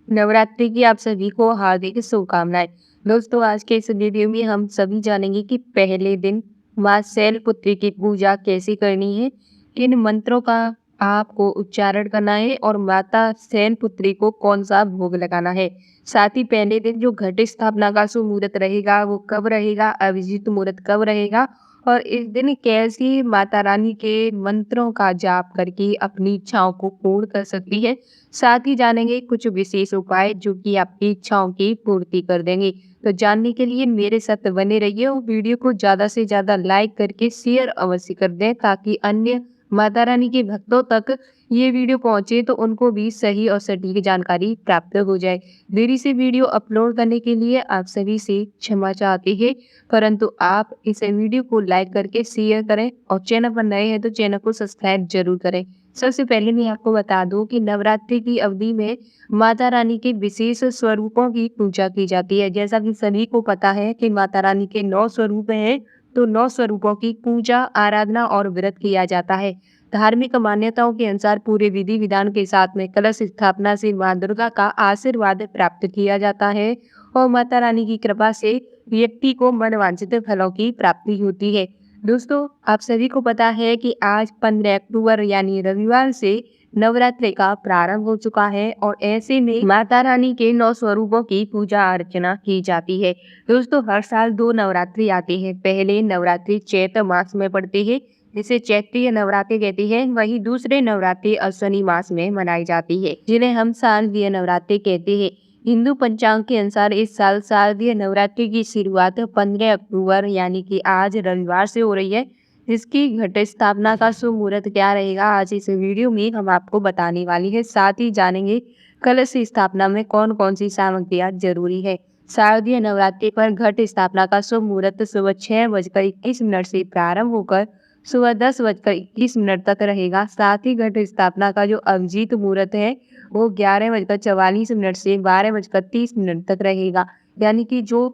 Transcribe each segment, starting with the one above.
नवरात्रि की आप सभी को हार्दिक शुभकामनाएं। दोस्तों, आज के इस वीडियो में हम सभी जानेंगे कि पहले दिन माँ शैलपुत्री की पूजा कैसे करनी है, किन मंत्रों का आपको उच्चारण करना है और माता शैलपुत्री को कौन सा भोग लगाना है। साथ ही पहले दिन जो घट स्थापना का शुभ मुहूर्त रहेगा वो कब रहेगा, अभिजीत मुहूर्त कब रहेगा और इस दिन कैसे माता रानी के मंत्रों का जाप करके अपनी इच्छाओं को पूर्ण कर सकती है। साथ ही जानेंगे कुछ विशेष उपाय जो कि आपकी इच्छाओं की पूर्ति कर देंगे। तो जानने के लिए मेरे साथ बने रहिए और वीडियो को ज़्यादा से ज़्यादा लाइक करके शेयर अवश्य कर दें ताकि अन्य माता रानी के भक्तों तक ये वीडियो पहुंचे तो उनको भी सही और सटीक जानकारी प्राप्त हो जाए। देरी से वीडियो अपलोड करने के लिए आप सभी से क्षमा चाहते हैं, परंतु आप इस वीडियो को लाइक करके शेयर करें और चैनल पर नए हैं तो चैनल को सब्सक्राइब जरूर करें। सबसे पहले मैं आपको बता दूं कि नवरात्रि की अवधि में माता रानी के विशेष स्वरूपों की पूजा की जाती है। जैसा कि सभी को पता है कि माता रानी के 9 स्वरूप हैं, तो 9 स्वरूपों की पूजा, आराधना और व्रत किया जाता है। धार्मिक मान्यताओं के अनुसार पूरे विधि विधान के साथ में कलश स्थापना से माँ दुर्गा का आशीर्वाद प्राप्त किया जाता है और माता रानी की कृपा से व्यक्ति को मनवांछित फलों की प्राप्ति होती है। दोस्तों, आप सभी को पता है कि आज 15 अक्टूबर यानी रविवार से नवरात्रि का प्रारंभ हो चुका है और ऐसे में माता रानी के 9 स्वरूपों की पूजा अर्चना की जाती है। दोस्तों, हर साल 2 नवरात्रि आते हैं। पहले नवरात्रि चैत्र मास में पड़ते हैं, जिसे चैत्रीय नवरात्रि कहते हैं। वहीं दूसरे नवरात्रि अश्विनी मास में मनाई जाती है, जिन्हें हम शारदीय नवरात्रि कहते हैं। हिंदू पंचांग के अनुसार इस साल शारदीय नवरात्रि की शुरुआत 15 अक्टूबर यानी कि आज रविवार से हो रही है। इसकी घट स्थापना का शुभ मुहूर्त क्या रहेगा, आज इस वीडियो में हम आपको बताने वाली है। साथ ही जानेंगे कलश स्थापना में कौन कौन सी सामग्रियां जरूरी है। शारदीय नवरात्रि पर घट स्थापना का शुभ मुहूर्त सुबह 6:21 से प्रारंभ होकर सुबह 10:21 तक रहेगा। साथ ही घट स्थापना का जो अभिजीत मुहूर्त है वो 11:44 से 12:30 तक रहेगा। यानी कि जो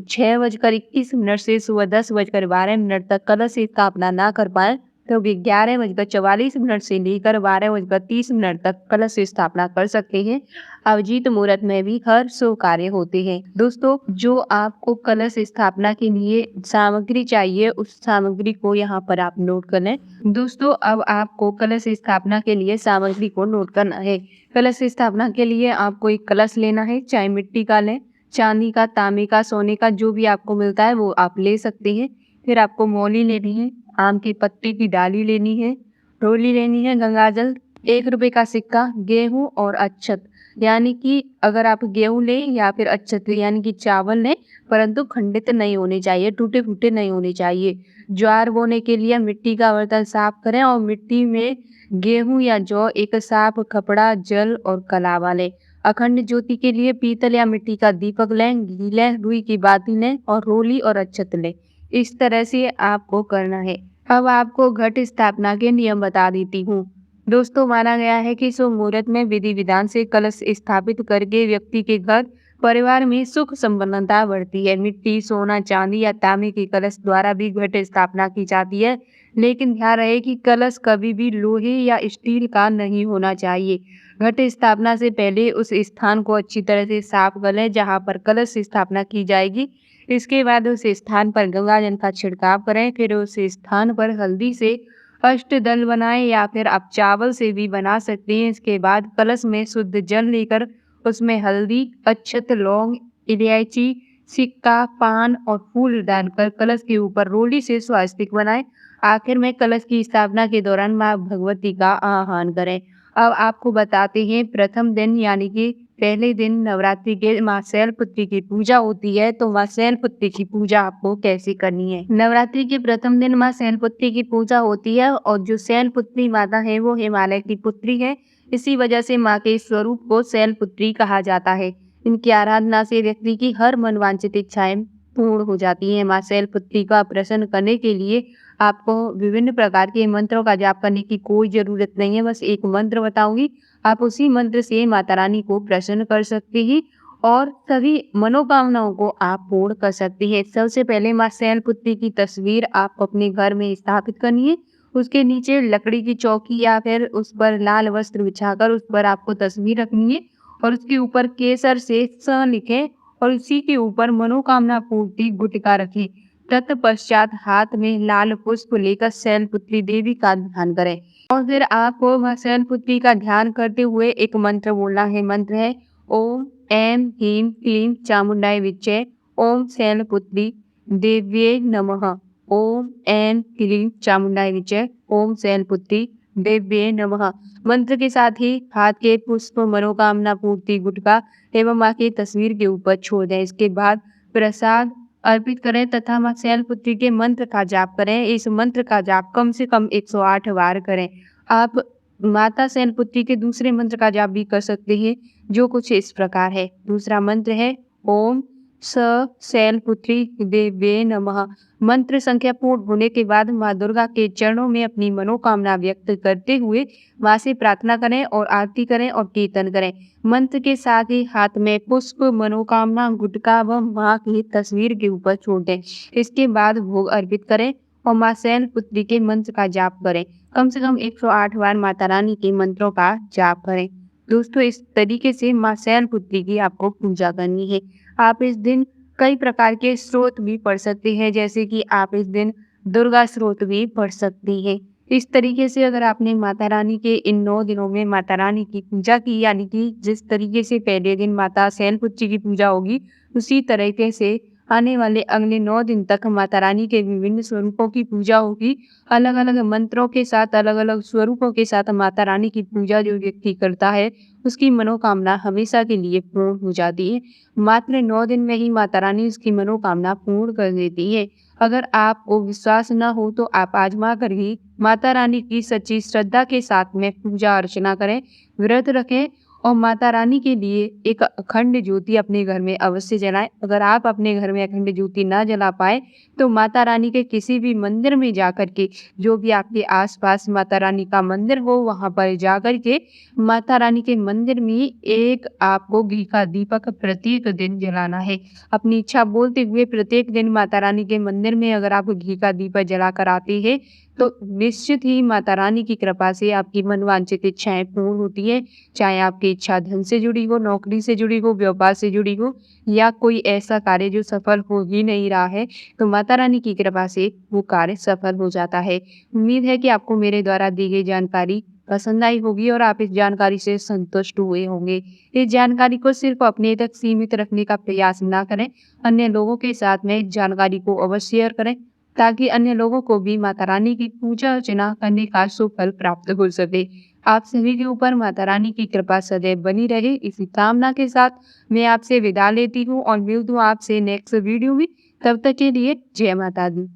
6:21 से सुबह 10:12 तक कलश स्थापना ना कर पाए तो वे 11:44 से लेकर 12:30 तक कलश स्थापना कर सकते हैं। अभिजीत मुहूर्त में भी हर शुभ कार्य होते हैं। दोस्तों, जो आपको कलश स्थापना के लिए सामग्री चाहिए उस सामग्री को यहाँ पर आप नोट कर लें। दोस्तों, अब आपको कलश स्थापना के लिए सामग्री को नोट करना है। कलश स्थापना के लिए आपको एक कलश लेना है, चाहे मिट्टी का लें, चांदी का, तांबे का, सोने का, जो भी आपको मिलता है वो आप ले सकते हैं। फिर आपको मौली लेनी है, आम के पत्ते की डाली लेनी है, रोली लेनी है, गंगाजल, 1 रुपए का सिक्का, गेहूं और अक्षत। यानी कि अगर आप गेहूं लें या फिर अक्षत यानी कि चावल लें, परंतु खंडित नहीं होने चाहिए, टूटे फूटे नहीं होने चाहिए। ज्वार बोने के लिए मिट्टी का बर्तन साफ करें और मिट्टी में गेहूं या जौ, एक साफ कपड़ा, जल और कलावा लें। अखंड ज्योति के लिए पीतल या मिट्टी का दीपक लें, घी लें, रुई की बाती लें और रोली और अक्षत लें। इस तरह से आपको करना है। अब आपको घट स्थापना के नियम बता देती हूँ। दोस्तों, माना गया है कि शुभ मुहूर्त में विधि विधान से कलश स्थापित करके व्यक्ति के घर परिवार में सुख संपन्नता बढ़ती है। मिट्टी, सोना, चांदी या तांबे के कलश द्वारा भी घट स्थापना की जाती है, लेकिन ध्यान रहे कि कलश कभी भी लोहे या स्टील का नहीं होना चाहिए। घट स्थापना से पहले उस स्थान को अच्छी तरह से साफ कर लें जहाँ पर कलश स्थापना की जाएगी। इसके बाद उस स्थान पर गंगा जल का छिड़काव करें। फिर उस स्थान पर हल्दी से अष्टदल बनाएं या फिर आप चावल से भी बना सकते हैं। इसके बाद कलश में शुद्ध जल लेकर उसमें हल्दी, अक्षत, लौंग, इलायची, सिक्का, पान और फूल डालकर कलश के ऊपर रोली से स्वास्तिक बनाएं। आखिर में कलश की स्थापना के दौरान माँ भगवती का आह्वान करें। अब आपको बताते हैं प्रथम दिन यानी कि पहले दिन नवरात्रि के माँ शैलपुत्री की पूजा होती है, तो माँ शैलपुत्री की पूजा आपको कैसे करनी है। नवरात्रि के प्रथम दिन माँ शैलपुत्री की पूजा होती है और जो शैलपुत्री माता है वो हिमालय की पुत्री है। इसी वजह से माँ के स्वरूप को शैलपुत्री कहा जाता है। इनकी आराधना से व्यक्ति की हर मनवांछित इच्छाएं पूर्ण हो जाती हैं। माँ शैलपुत्री का प्रसन्न करने के लिए आपको विभिन्न प्रकार के मंत्रों का जाप करने की कोई जरूरत नहीं है। बस एक मंत्र बताऊंगी, आप उसी मंत्र से माता रानी को प्रसन्न कर सकते हैं और सभी मनोकामनाओं को आप पूर्ण कर सकते हैं। सबसे पहले माँ शैलपुत्री की तस्वीर आप अपने घर में स्थापित करनी है। उसके नीचे लकड़ी की चौकी या फिर उस पर लाल वस्त्र बिछाकर उस पर आपको तस्वीर रखनी है और उसके ऊपर केसर से स लिखें और उसी के ऊपर मनोकामना पूर्ति गुटका रखें। तत्पश्चात हाथ में लाल पुष्प लेकर शैलपुत्री देवी का ध्यान करें और फिर आपको वह शैलपुत्री का ध्यान करते हुए एक मंत्र बोलना है। मंत्र है ओम ऐं ह्रीं क्लीं चामुंडाय विच्चे ओम शैलपुत्री देव्यै नमः। ओम ऐं क्लीं चामुंडाय विच्चे ओम शैलपुत्री देव्यै नमः। मंत्र के साथ ही हाथ के पुष्प मनोकामना पूर्ति गुटका एवं माँ की तस्वीर के ऊपर छोड़ दें। इसके बाद प्रसाद अर्पित करें तथा माँ शैलपुत्री के मंत्र का जाप करें। इस मंत्र का जाप कम से कम 108 बार करें। आप माता शैलपुत्री के दूसरे मंत्र का जाप भी कर सकते हैं, जो कुछ इस प्रकार है। दूसरा मंत्र है ओम स शैलपुत्री देव्यै नमः। मंत्र संख्या पूर्ण होने के बाद माँ दुर्गा के चरणों में अपनी मनोकामना व्यक्त करते हुए माँ से प्रार्थना करें और आरती करें और कीर्तन करें। मंत्र के साथ ही हाथ में पुष्प मनोकामना गुटका व माँ की तस्वीर के ऊपर छोड़ दें। इसके बाद भोग अर्पित करें और माँ शैलपुत्री के मंत्र का जाप करें। कम से कम 108 बार माता रानी के मंत्रों का जाप करें। दोस्तों, इस तरीके से माँ शैलपुत्री की आपको पूजा करनी है। आप इस दिन कई प्रकार के स्रोत भी पढ़ सकते हैं, जैसे कि आप इस दिन दुर्गा स्रोत भी पढ़ सकती हैं। इस तरीके से अगर आपने माता रानी के इन 9 दिनों में माता रानी की पूजा की, यानी कि जिस तरीके से पहले दिन माता शैलपुत्री की पूजा होगी, उसी तरीके से आने वाले अगले 9 दिन तक माता रानी के विभिन्न स्वरूपों की पूजा होगी। अलग-अलग मंत्रों के साथ, अलग-अलग स्वरूपों के साथ माता रानी की पूजा जो व्यक्ति करता है, उसकी मनोकामना हमेशा के लिए पूर्ण हो जाती है। मात्र 9 दिन में ही माता रानी उसकी मनोकामना पूर्ण कर देती है। अगर आपको विश्वास न हो तो आप आजमा कर ही माता रानी की सच्ची श्रद्धा के साथ में पूजा अर्चना करें, व्रत रखें और माता रानी के लिए एक अखंड ज्योति अपने घर में अवश्य जलाएं। अगर आप अपने घर में अखंड ज्योति ना जला पाए तो माता रानी के किसी भी मंदिर में जाकर के, जो भी आपके आसपास माता रानी का मंदिर हो, वहां पर जाकर के माता रानी के मंदिर में एक आपको घी का दीपक प्रत्येक दिन जलाना है। अपनी इच्छा बोलते हुए प्रत्येक दिन माता रानी के मंदिर में अगर आप घी का दीपक जलाकर आते हैं तो निश्चित ही माता रानी की कृपा से आपकी मनवांछित इच्छाएं पूर्ण होती है। चाहे आपकी इच्छा धन से जुड़ी हो, नौकरी से जुड़ी हो, व्यापार से जुड़ी हो या कोई ऐसा कार्य जो सफल हो ही नहीं रहा है, तो माता रानी की कृपा से वो कार्य सफल हो जाता है। उम्मीद है कि आपको मेरे द्वारा दी गई जानकारी पसंद आई होगी और आप इस जानकारी से संतुष्ट हुए होंगे। इस जानकारी को सिर्फ अपने तक सीमित रखने का प्रयास ना करें, अन्य लोगों के साथ में इस जानकारी को अवश्य शेयर करें, ताकि अन्य लोगों को भी माता रानी की पूजा अर्चना करने का शुभ फल प्राप्त हो सके। आप सभी के ऊपर माता रानी की कृपा सदैव बनी रहे, इसी कामना के साथ मैं आपसे विदा लेती हूँ और मिलती हूँ आपसे नेक्स्ट वीडियो में। तब तक के लिए जय माता दी।